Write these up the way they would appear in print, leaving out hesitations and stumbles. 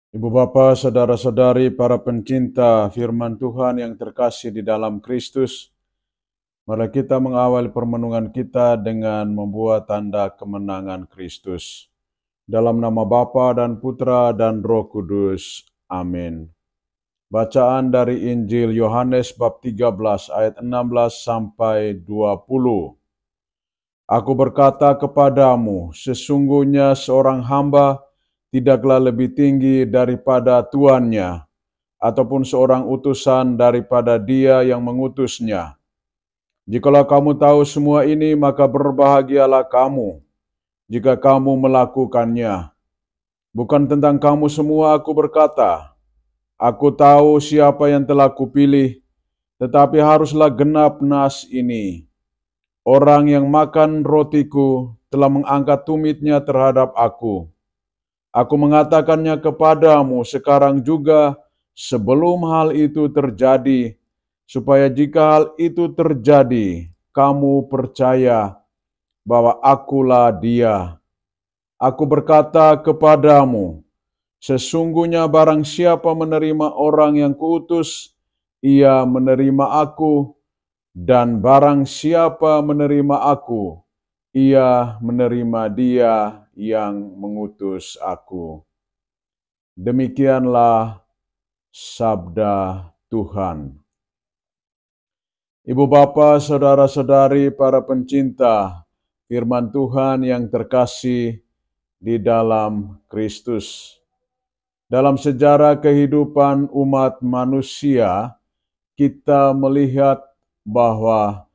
Ibu bapa, saudara-saudari, para pencinta firman Tuhan yang terkasih di dalam Kristus, mari kita mengawali permenungan kita dengan membuat tanda kemenangan Kristus. Dalam nama Bapa dan Putra dan Roh Kudus. Amin. Bacaan dari Injil Yohanes bab 13 ayat 16 sampai 20. Aku berkata kepadamu, sesungguhnya seorang hamba tidaklah lebih tinggi daripada tuannya, ataupun seorang utusan daripada dia yang mengutusnya. Jikalau kamu tahu semua ini, maka berbahagialah kamu jika kamu melakukannya. Bukan tentang kamu semua aku berkata, aku tahu siapa yang telah kupilih, tetapi haruslah genap nas ini. Orang yang makan rotiku telah mengangkat tumitnya terhadap aku. Aku mengatakannya kepadamu sekarang juga sebelum hal itu terjadi, supaya jika hal itu terjadi, kamu percaya bahwa akulah Dia. Aku berkata kepadamu, sesungguhnya barang siapa menerima orang yang kuutus, ia menerima aku, dan barang siapa menerima aku, ia menerima Dia yang mengutus aku. Demikianlah sabda Tuhan. Ibu bapa, saudara-saudari, para pencinta firman Tuhan yang terkasih di dalam Kristus. Dalam sejarah kehidupan umat manusia, kita melihat bahwa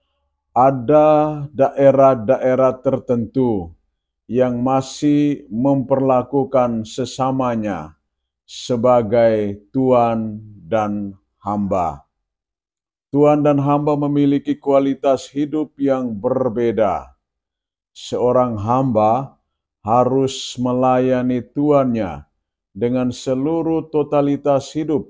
ada daerah-daerah tertentu yang masih memperlakukan sesamanya sebagai tuan dan hamba. Tuan dan hamba memiliki kualitas hidup yang berbeda. Seorang hamba harus melayani tuannya dengan seluruh totalitas hidup,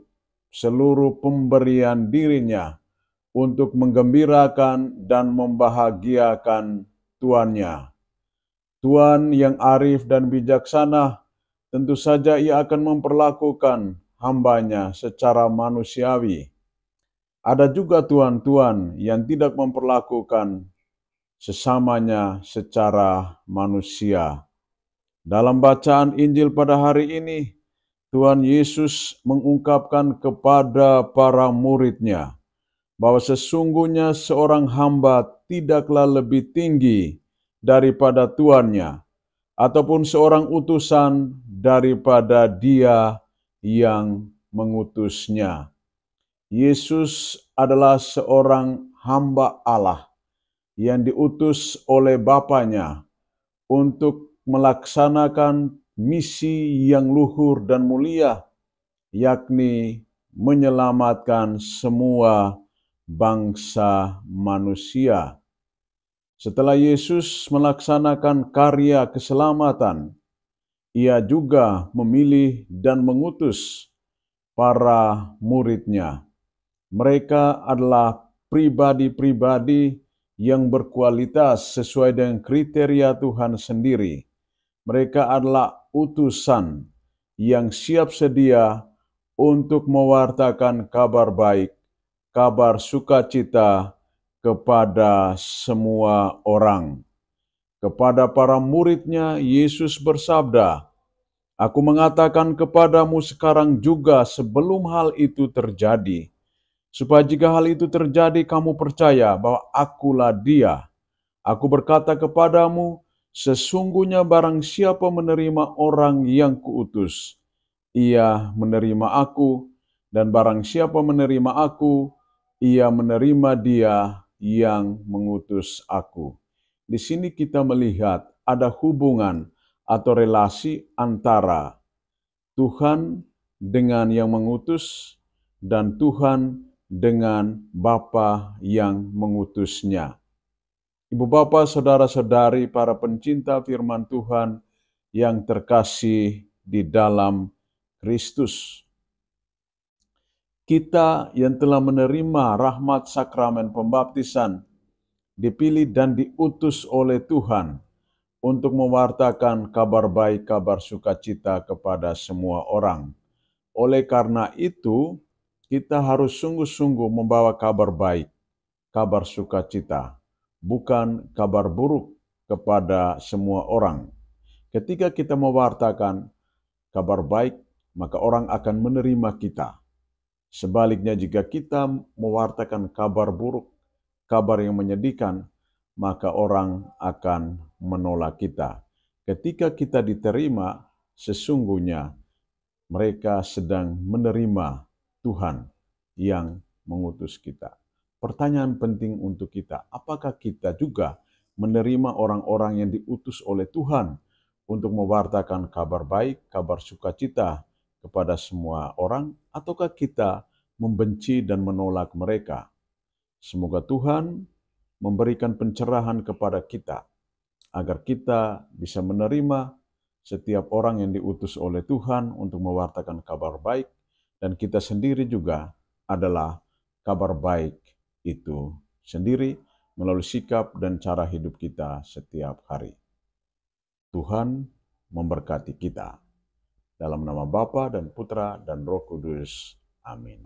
seluruh pemberian dirinya untuk menggembirakan dan membahagiakan tuannya. Tuan yang arif dan bijaksana, tentu saja ia akan memperlakukan hambanya secara manusiawi. Ada juga tuan-tuan yang tidak memperlakukan sesamanya secara manusia. Dalam bacaan Injil pada hari ini, Tuhan Yesus mengungkapkan kepada para murid-Nya bahwa sesungguhnya seorang hamba tidaklah lebih tinggi daripada tuannya, ataupun seorang utusan daripada dia yang mengutusnya. Yesus adalah seorang hamba Allah yang diutus oleh Bapanya untuk melaksanakan misi yang luhur dan mulia, yakni menyelamatkan semua bangsa manusia. Setelah Yesus melaksanakan karya keselamatan, ia juga memilih dan mengutus para murid-Nya. Mereka adalah pribadi-pribadi yang berkualitas sesuai dengan kriteria Tuhan sendiri. Mereka adalah utusan yang siap sedia untuk mewartakan kabar baik, kabar sukacita kepada semua orang. Kepada para murid-Nya, Yesus bersabda, aku mengatakan kepadamu sekarang juga sebelum hal itu terjadi, supaya jika hal itu terjadi kamu percaya bahwa akulah Dia. Aku berkata kepadamu, sesungguhnya barang siapa menerima orang yang kuutus, ia menerima aku, dan barang siapa menerima aku, ia menerima Dia yang mengutus aku. Di sini kita melihat ada hubungan atau relasi antara Tuhan dengan yang mengutus dan Tuhan dengan Bapa yang mengutusnya. Ibu bapa, saudara-saudari, para pencinta firman Tuhan yang terkasih di dalam Kristus. Kita yang telah menerima rahmat sakramen pembaptisan, dipilih dan diutus oleh Tuhan untuk mewartakan kabar baik, kabar sukacita kepada semua orang. Oleh karena itu, kita harus sungguh-sungguh membawa kabar baik, kabar sukacita, bukan kabar buruk kepada semua orang. Ketika kita mewartakan kabar baik, maka orang akan menerima kita. Sebaliknya, jika kita mewartakan kabar buruk, kabar yang menyedihkan, maka orang akan menolak kita. Ketika kita diterima, sesungguhnya mereka sedang menerima Tuhan yang mengutus kita. Pertanyaan penting untuk kita, apakah kita juga menerima orang-orang yang diutus oleh Tuhan untuk mewartakan kabar baik, kabar sukacita kepada semua orang, ataukah kita membenci dan menolak mereka? Semoga Tuhan memberikan pencerahan kepada kita, agar kita bisa menerima setiap orang yang diutus oleh Tuhan untuk mewartakan kabar baik, dan kita sendiri juga adalah kabar baik itu sendiri melalui sikap dan cara hidup kita setiap hari. Tuhan memberkati kita. Dalam nama Bapa dan Putra dan Roh Kudus. Amin.